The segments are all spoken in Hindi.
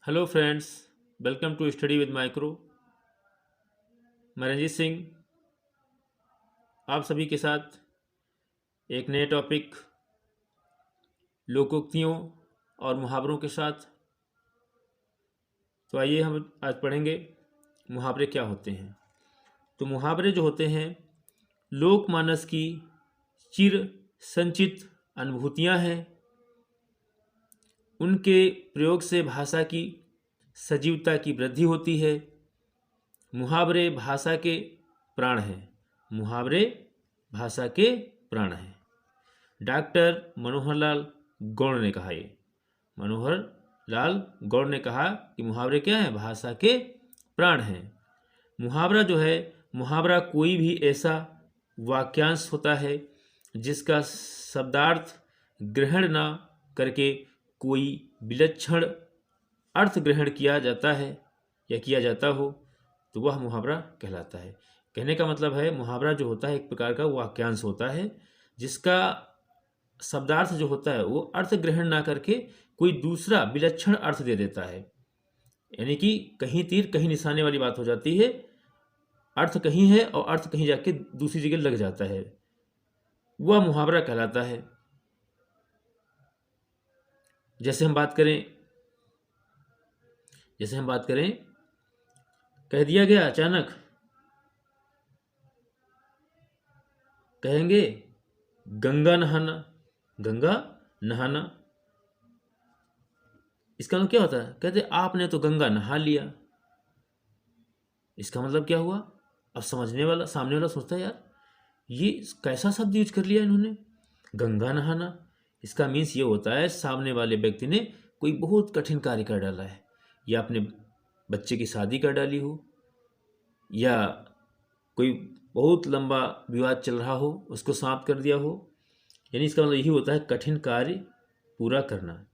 Hello friends, welcome to study with micro. मैं रंजीत सिंह आप सभी के साथ एक नए टॉपिक लोकोक्तियों और मुहावरों के साथ। तो आइए हम आज पढ़ेंगे मुहावरे क्या होते हैं। तो मुहावरे जो होते हैं लोकमानस की चिर संचित अनुभूतियाँ हैं। उनके प्रयोग से भाषा की सजीवता की वृद्धि होती है। मुहावरे भाषा के प्राण हैं। मुहावरे भाषा के प्राण हैं। डॉक्टर मनोहर लाल गौड़ ने कहा, ये मनोहर लाल गौड़ ने कहा कि मुहावरे क्या हैं? भाषा के प्राण हैं। मुहावरा जो है, मुहावरा कोई भी ऐसा वाक्यांश होता है जिसका शब्दार्थ ग्रहण ना करके कोई विलक्षण अर्थ ग्रहण किया जाता है या किया जाता हो तो वह मुहावरा कहलाता है। कहने का मतलब है मुहावरा जो होता है एक प्रकार का वाक्यांश होता है जिसका शब्दार्थ जो होता है वो अर्थ ग्रहण ना करके कोई दूसरा विलक्षण अर्थ दे देता है। यानी कि कहीं तीर कहीं निशाने वाली बात हो जाती है। अर्थ कहीं है और अर्थ कहीं जाके दूसरी जगह लग जाता है, वह मुहावरा कहलाता है। जैसे हम बात करें कह दिया गया अचानक, कहेंगे गंगा नहाना। गंगा नहाना इसका मतलब क्या होता है? कहते आपने तो गंगा नहा लिया। इसका मतलब क्या हुआ? अब सामने वाला सोचता है यार ये कैसा शब्द यूज कर लिया इन्होंने, गंगा नहाना। इसका मीन्स ये होता है सामने वाले व्यक्ति ने कोई बहुत कठिन कार्य कर डाला है, या अपने बच्चे की शादी कर डाली हो, या कोई बहुत लंबा विवाद चल रहा हो उसको समाप्त कर दिया हो। यानी इसका मतलब यही होता है कठिन कार्य पूरा करना।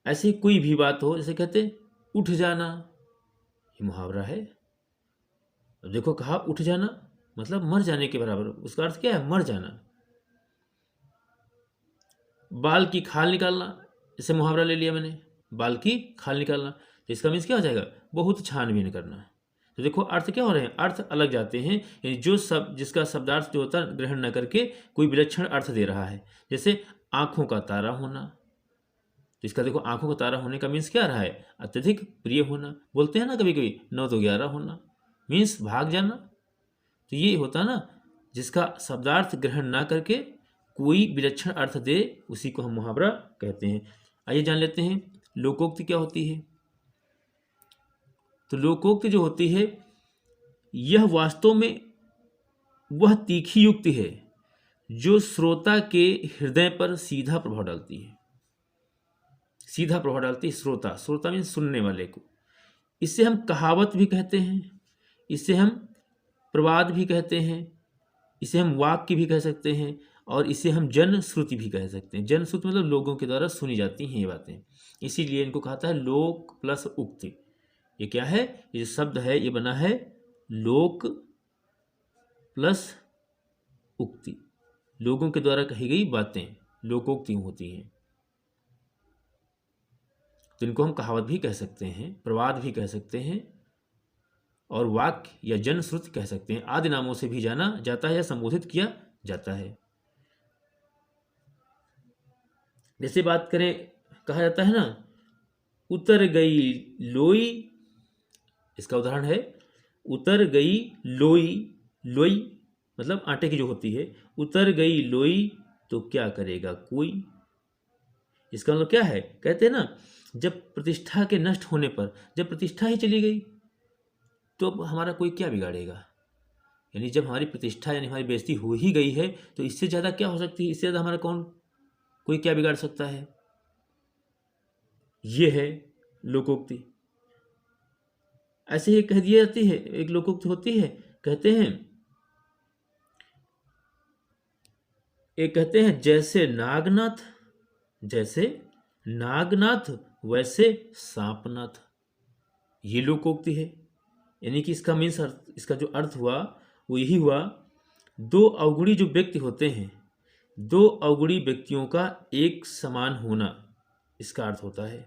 ऐसे कोई भी बात हो, जैसे कहते उठ जाना, ये मुहावरा है। अब देखो कहा उठ जाना मतलब मर जाने के बराबर, उसका अर्थ क्या है? मर जाना। बाल की खाल निकालना, जैसे मुहावरा ले लिया मैंने, बाल की खाल निकालना, तो इसका मीन्स क्या हो जाएगा? बहुत छानबीन करना। तो देखो अर्थ क्या हो रहे हैं, अर्थ अलग जाते हैं। यानी जो सब जिसका शब्दार्थ जो होता है ग्रहण न करके कोई विलक्षण अर्थ दे रहा है। जैसे आंखों का तारा होना, तो इसका देखो आंखों का तारा होने का मीन्स क्या रहा है? अत्यधिक प्रिय होना। बोलते हैं ना कभी कभी 9 तो 11 होना, मीन्स भाग जाना। तो ये होता है ना जिसका शब्दार्थ ग्रहण ना करके कोई विलक्षण अर्थ दे, उसी को हम मुहावरा कहते हैं। आइए जान लेते हैं लोकोक्ति क्या होती है। तो लोकोक्ति जो होती है यह वास्तव में वह तीखी युक्ति है जो श्रोता के हृदय पर सीधा प्रभाव डालती है। सीधा प्रभाव डालती है श्रोता मीन सुनने वाले को। इसे हम कहावत भी कहते हैं, इसे हम प्रवाद भी कहते हैं, इसे हम वाक्य भी कह सकते हैं, और इसे हम जनश्रुति भी कह सकते हैं। जनश्रुति मतलब लोगों के द्वारा सुनी जाती हैं ये बातें, इसीलिए इनको कहता है लोक प्लस उक्ति। ये क्या है? ये जो शब्द है ये बना है लोक प्लस उक्ति। लोगों के द्वारा कही गई बातें लोकोक्ति होती हैं। तो इनको हम कहावत भी कह सकते हैं, प्रवाद भी कह सकते हैं, और वाक्य या जनश्रुति कह सकते हैं। आदि नामों से भी जाना जाता है या संबोधित किया जाता है। जैसे बात करें, कहा जाता है ना उतर गई लोई, इसका उदाहरण है उतर गई लोई। लोई मतलब आटे की जो होती है, उतर गई लोई तो क्या करेगा कोई। इसका मतलब क्या है? कहते हैं ना जब प्रतिष्ठा के नष्ट होने पर, जब प्रतिष्ठा ही चली गई तो अब हमारा कोई क्या बिगाड़ेगा। यानी जब हमारी प्रतिष्ठा यानी हमारी बेइज्जती हो ही गई है तो इससे ज़्यादा क्या हो सकती है? इससे ज़्यादा हमारा कोई क्या बिगाड़ सकता है? ये है लोकोक्ति। ऐसे ही कह दी जाती है, एक लोकोक्ति होती है, कहते हैं जैसे नागनाथ वैसे सांपनाथ। ये लोकोक्ति है। यानी कि इसका मीन्स इसका जो अर्थ हुआ वो यही हुआ, दो अवगुणी जो व्यक्ति होते हैं, दो अवगुणी व्यक्तियों का एक समान होना, इसका अर्थ होता है।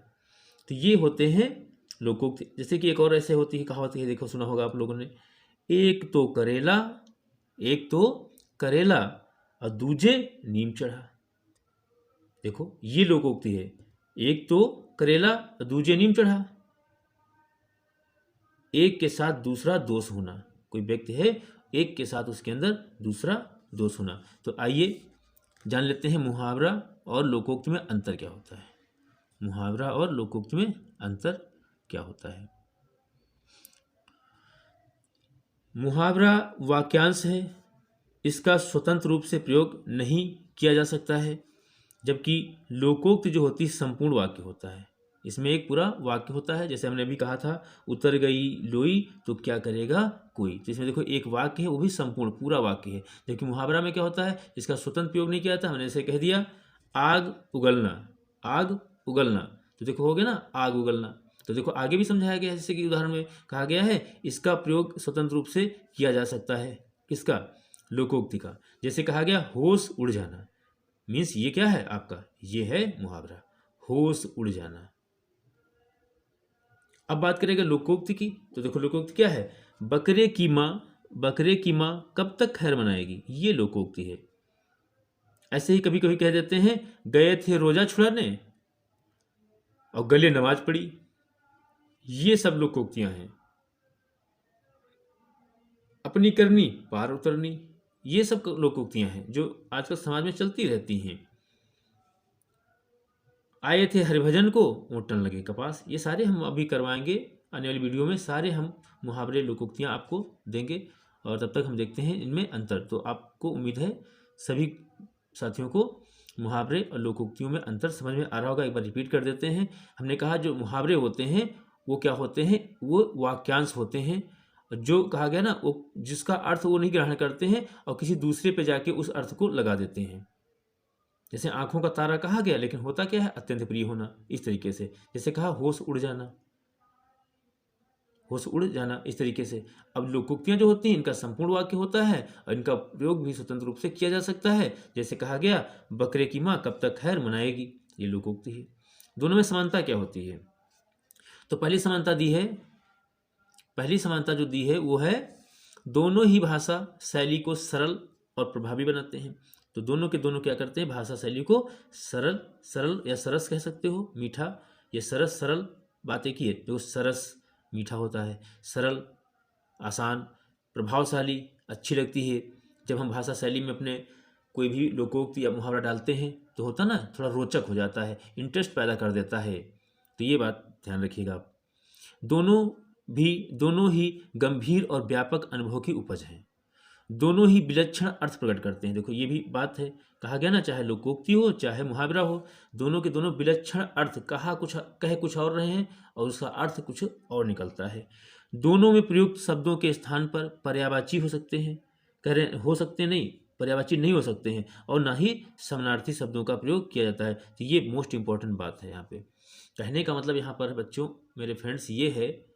तो ये होते हैं लोकोक्ति। जैसे कि एक और ऐसे होती है, कहावत है, देखो सुना होगा आप लोगों ने, एक तो करेला और दूजे नीम चढ़ा। देखो ये लोकोक्ति है, एक तो करेला और दूजे नीम चढ़ा। एक के साथ दूसरा दोष होना, कोई व्यक्ति है एक के साथ उसके अंदर दूसरा दोष होना। तो आइए जान लेते हैं मुहावरा और लोकोक्ति में अंतर क्या होता है। मुहावरा और लोकोक्ति में अंतर क्या होता है। मुहावरा वाक्यांश है, इसका स्वतंत्र रूप से प्रयोग नहीं किया जा सकता है, जबकि लोकोक्ति जो होती है संपूर्ण वाक्य होता है। इसमें एक पूरा वाक्य होता है। जैसे हमने अभी कहा था, उतर गई लोई तो क्या करेगा कोई। तो इसमें देखो एक वाक्य है, वो भी संपूर्ण पूरा वाक्य है। जबकि मुहावरा में क्या होता है, इसका स्वतंत्र प्रयोग नहीं किया जाता। हमने ऐसे कह दिया आग उगलना, तो देखो हो गया ना आग उगलना। तो देखो आगे भी समझाया गया है, जैसे कि उदाहरण में कहा गया है इसका प्रयोग स्वतंत्र रूप से किया जा सकता है। किसका? लोकोक्ति का। जैसे कहा गया होश उड़ जाना, मीन्स ये क्या है आपका, ये है मुहावरा, होश उड़ जाना। अब बात करेंगे लोकोक्ति की। तो देखो लोकोक्ति क्या है, बकरे की माँ कब तक खैर मनाएगी, ये लोकोक्ति है। ऐसे ही कभी कभी कह देते हैं गए थे रोजा छुड़ाने और गले नमाज पढ़ी, ये सब लोकोक्तियां हैं। अपनी करनी पार उतरनी, ये सब लोकोक्तियां हैं जो आजकल समाज में चलती रहती हैं। आए थे हरिभजन को ऊँटन लगे कपास, ये सारे हम अभी करवाएंगे आने वाली वीडियो में। सारे हम मुहावरे लोकोक्तियां आपको देंगे और तब तक हम देखते हैं इनमें अंतर। तो आपको उम्मीद है सभी साथियों को मुहावरे और लोकोक्तियों में अंतर समझ में आ रहा होगा। एक बार रिपीट कर देते हैं। हमने कहा जो मुहावरे होते हैं वो क्या होते हैं, वो वाक्यांश होते हैं। जो कहा गया ना, वो जिसका अर्थ वो नहीं ग्रहण करते हैं और किसी दूसरे पे जाके उस अर्थ को लगा देते हैं। जैसे आंखों का तारा कहा गया, लेकिन होता क्या है, अत्यंत प्रिय होना। इस तरीके से जैसे कहा होश उड़ जाना, इस तरीके से। अब लोकोक्तियां जो होती हैं इनका संपूर्ण वाक्य होता है और इनका प्रयोग भी स्वतंत्र रूप से किया जा सकता है। जैसे कहा गया बकरे की माँ कब तक खैर मनाएगी, ये लोकोक्ति है। दोनों में समानता क्या होती है, तो पहली समानता जो दी है वो है दोनों ही भाषा शैली को सरल और प्रभावी बनाते हैं। तो दोनों के दोनों क्या करते हैं, भाषा शैली को सरल या सरस कह सकते हो, मीठा या सरल बात एक ही है। जो सरस मीठा होता है, सरल आसान, प्रभावशाली अच्छी लगती है। जब हम भाषा शैली में अपने कोई भी लोकोक्ति या मुहावरा डालते हैं तो होता ना थोड़ा रोचक हो जाता है, इंटरेस्ट पैदा कर देता है। तो ये बात ध्यान रखिएगा आप। दोनों ही गंभीर और व्यापक अनुभव की उपज हैं। दोनों ही विलक्षण अर्थ प्रकट करते हैं। देखो ये भी बात है, कहा गया ना चाहे लोकोक्ति हो चाहे मुहावरा हो, दोनों के दोनों विलक्षण अर्थ कह कुछ और रहे हैं और उसका अर्थ कुछ और निकलता है। दोनों में प्रयुक्त शब्दों के स्थान पर पर्यायवाची हो सकते हैं, पर्यायवाची नहीं हो सकते हैं, और ना ही समानार्थी शब्दों का प्रयोग किया जाता है। तो ये मोस्ट इंपॉर्टेंट बात है। यहाँ पे कहने का मतलब यहाँ पर बच्चों मेरे फ्रेंड्स ये है,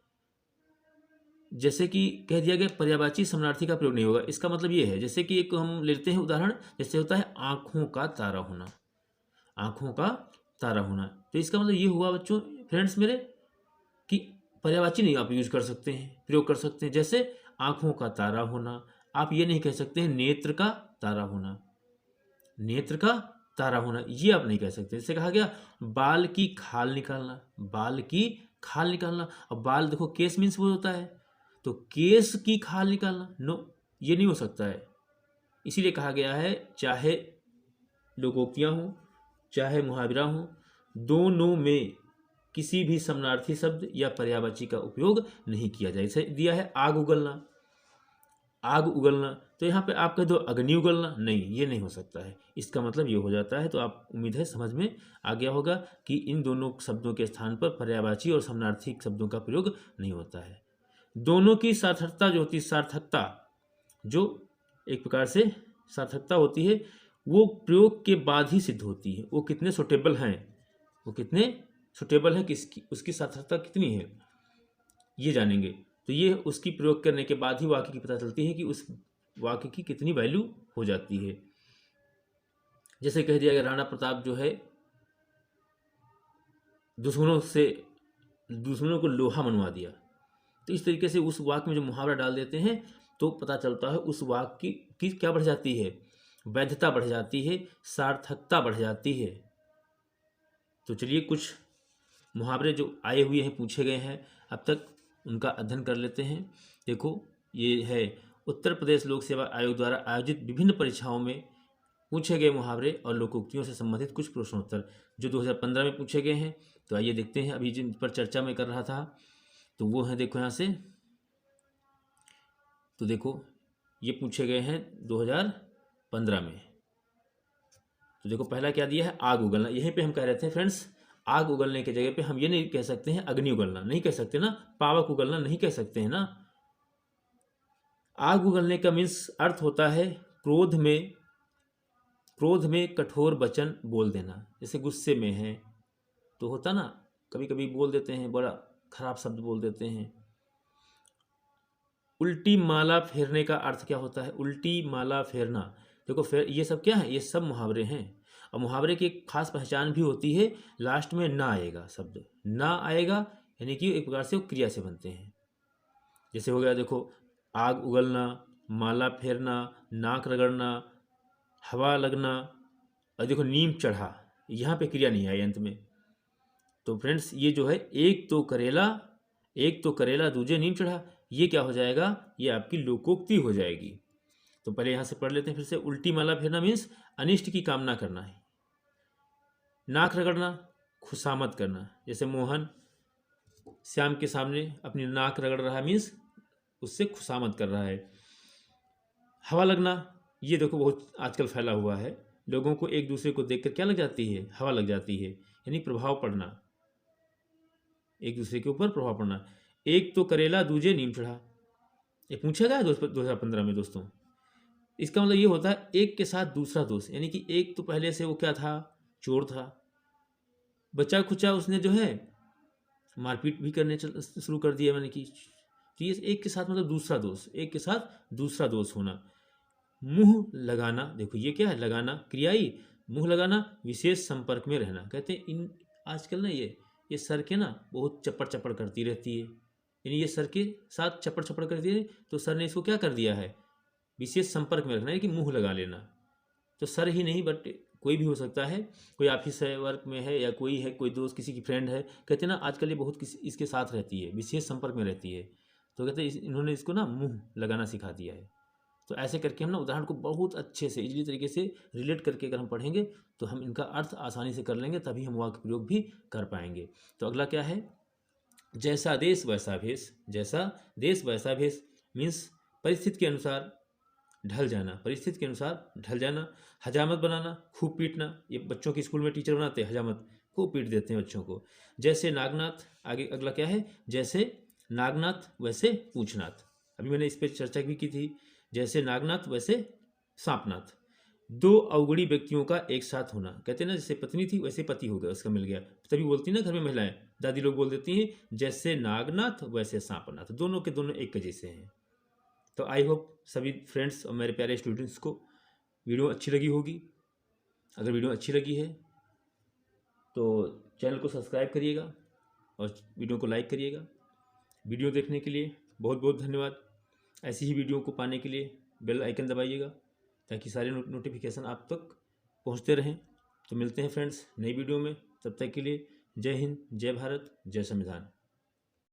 जैसे कि कह दिया गया पर्यायवाची समानार्थी का प्रयोग नहीं होगा, इसका मतलब ये है, जैसे कि एक हम लेते हैं उदाहरण, जैसे होता है आँखों का तारा होना। तो इसका मतलब ये हुआ बच्चों फ्रेंड्स मेरे कि पर्यायवाची नहीं आप यूज कर सकते हैं, प्रयोग कर सकते हैं। जैसे आँखों का तारा होना, आप ये नहीं कह सकते हैं नेत्र का तारा होना, ये आप नहीं कह सकते। जैसे कहा गया बाल की खाल निकालना, अब बाल देखो केस मीन्स वो होता है, तो केस की खाल निकालना, नो, ये नहीं हो सकता है। इसीलिए कहा गया है चाहे लोकोक्तियां हो चाहे मुहावरा हो, दोनों में किसी भी समानार्थी शब्द या पर्यायवाची का उपयोग नहीं किया जाए। जैसे दिया है आग उगलना, तो यहाँ पे आप कह दो अग्नि उगलना, नहीं, ये नहीं हो सकता है। इसका मतलब ये हो जाता है। तो आप उम्मीद है समझ में आ गया होगा कि इन दोनों शब्दों के स्थान पर पर्यायवाची और समानार्थी शब्दों का प्रयोग नहीं होता है। दोनों की सार्थकता जो होती है, जो एक प्रकार से सार्थकता होती है, वो प्रयोग के बाद ही सिद्ध होती है। वो कितने सुटेबल हैं, किसकी उसकी सार्थकता कितनी है, ये जानेंगे। तो ये उसकी प्रयोग करने के बाद ही वाक्य की पता चलती है कि उस वाक्य की कितनी वैल्यू हो जाती है। जैसे कह दिया गया राणा प्रताप जो है दुश्मनों से दुश्मनों को लोहा मनवा दिया। तो इस तरीके से उस वाक्य में जो मुहावरा डाल देते हैं तो पता चलता है उस वाक्य की क्या बढ़ जाती है, वैधता बढ़ जाती है, सार्थकता बढ़ जाती है। तो चलिए कुछ मुहावरे जो आए हुए हैं, पूछे गए हैं अब तक, उनका अध्ययन कर लेते हैं। देखो, ये है उत्तर प्रदेश लोक सेवा आयोग द्वारा आयोजित विभिन्न परीक्षाओं में पूछे गए मुहावरे और लोकोक्तियों से संबंधित कुछ प्रश्नोत्तर जो 2015 में पूछे गए हैं। तो आइए देखते हैं, अभी जिन पर चर्चा मैं कर रहा था तो वो है, देखो यहाँ से, तो देखो ये पूछे गए हैं 2015 में। तो देखो पहला क्या दिया है, आग उगलना। यहीं पे हम कह रहे थे फ्रेंड्स, आग उगलने की जगह पे हम ये नहीं कह सकते हैं अग्नि उगलना, नहीं कह सकते ना, पावक उगलना नहीं कह सकते हैं ना। आग उगलने का मीन्स अर्थ होता है क्रोध में कठोर वचन बोल देना। जैसे गुस्से में है तो होता ना, कभी कभी बोल देते हैं, बड़ा खराब शब्द बोल देते हैं। उल्टी माला फेरने का अर्थ क्या होता है, उल्टी माला फेरना। देखो फिर ये सब क्या है, ये सब मुहावरे हैं। और मुहावरे की एक खास पहचान भी होती है, लास्ट में ना आएगा शब्द, ना आएगा यानी कि एक प्रकार से वो क्रिया से बनते हैं। जैसे हो गया देखो, आग उगलना, माला फेरना, नाक रगड़ना, हवा लगना, और देखो नीम चढ़ा, यहाँ पे क्रिया नहीं आई अंत में। तो फ्रेंड्स ये जो है, एक तो करेला दूजे नीम चढ़ा, ये क्या हो जाएगा, ये आपकी लोकोक्ति हो जाएगी। तो पहले यहाँ से पढ़ लेते हैं फिर से। उल्टी माला फेरना मीन्स अनिष्ट की कामना करना है। नाक रगड़ना, खुशामद करना। जैसे मोहन श्याम के सामने अपनी नाक रगड़ रहा है, मीन्स उससे खुशामद कर रहा है। हवा लगना, ये देखो बहुत आजकल फैला हुआ है, लोगों को एक दूसरे को देखकर क्या लग जाती है, हवा लग जाती है, यानी प्रभाव पड़ना, एक दूसरे के ऊपर प्रभाव पड़ना। एक तो करेला दूजे नीम चढ़ा, ये पूछा गया 2015 में दोस्तों। इसका मतलब ये होता है एक के साथ दूसरा दोष, यानी कि एक तो पहले से वो क्या था, चोर था, बचा खुचा उसने जो है मारपीट भी करने शुरू कर दिया, मैंने कि तो ये एक के साथ मतलब दूसरा दोष, एक के साथ दूसरा दोष होना। मुंह लगाना, देखो ये क्या है, लगाना क्रिया ही, मुंह लगाना, विशेष संपर्क में रहना। कहते हैं इन आजकल ना ये सर के ना बहुत चप्पड़ चप्पड़ करती रहती है, यानी ये सर के साथ चप्पड़ चप्पड़ करती है, तो सर ने इसको क्या कर दिया है, विशेष संपर्क में रखना है कि मुंह लगा लेना। तो सर ही नहीं बट कोई भी हो सकता है, कोई ऑफिस है, वर्क में है, या कोई है, कोई दोस्त, किसी की फ्रेंड है, कहते हैं ना आजकल ये बहुत किसी इसके साथ रहती है, विशेष संपर्क में रहती है। तो कहते हैं इन्होंने इसको ना मुंह लगाना सिखा दिया है। तो ऐसे करके हम ना उदाहरण को बहुत अच्छे से इजीली तरीके से रिलेट करके अगर हम पढ़ेंगे तो हम इनका अर्थ आसानी से कर लेंगे, तभी हम वाक्य प्रयोग भी कर पाएंगे। तो अगला क्या है, जैसा देश वैसा भेष। जैसा देश वैसा भेष मीन्स परिस्थिति के अनुसार ढल जाना, परिस्थिति के अनुसार ढल जाना। हजामत बनाना, खूब पीटना, ये बच्चों के स्कूल में टीचर बनाते हैं हजामत, खूब पीट देते हैं बच्चों को। जैसे नागनाथ, आगे अगला क्या है, जैसे नागनाथ वैसे पूछनाथ, अभी मैंने इस पर चर्चा भी की थी। जैसे नागनाथ वैसे सांपनाथ। दो अवगुणी व्यक्तियों का एक साथ होना, कहते हैं ना जैसे पत्नी थी वैसे पति हो गया, उसका मिल गया। तभी बोलती ना घर में महिलाएं, दादी लोग बोल देती हैं जैसे नागनाथ वैसे सांपनाथ, दोनों के दोनों एक जैसे हैं। तो आई होप सभी फ्रेंड्स और मेरे प्यारे स्टूडेंट्स को वीडियो अच्छी लगी होगी। अगर वीडियो अच्छी लगी है तो चैनल को सब्सक्राइब करिएगा और वीडियो को लाइक करिएगा। वीडियो देखने के लिए बहुत बहुत धन्यवाद। ऐसी ही वीडियो को पाने के लिए बेल आइकन दबाइएगा ताकि सारे नोटिफिकेशन आप तक पहुंचते रहें। तो मिलते हैं फ्रेंड्स नई वीडियो में, तब तक के लिए जय हिंद, जय भारत, जय संविधान।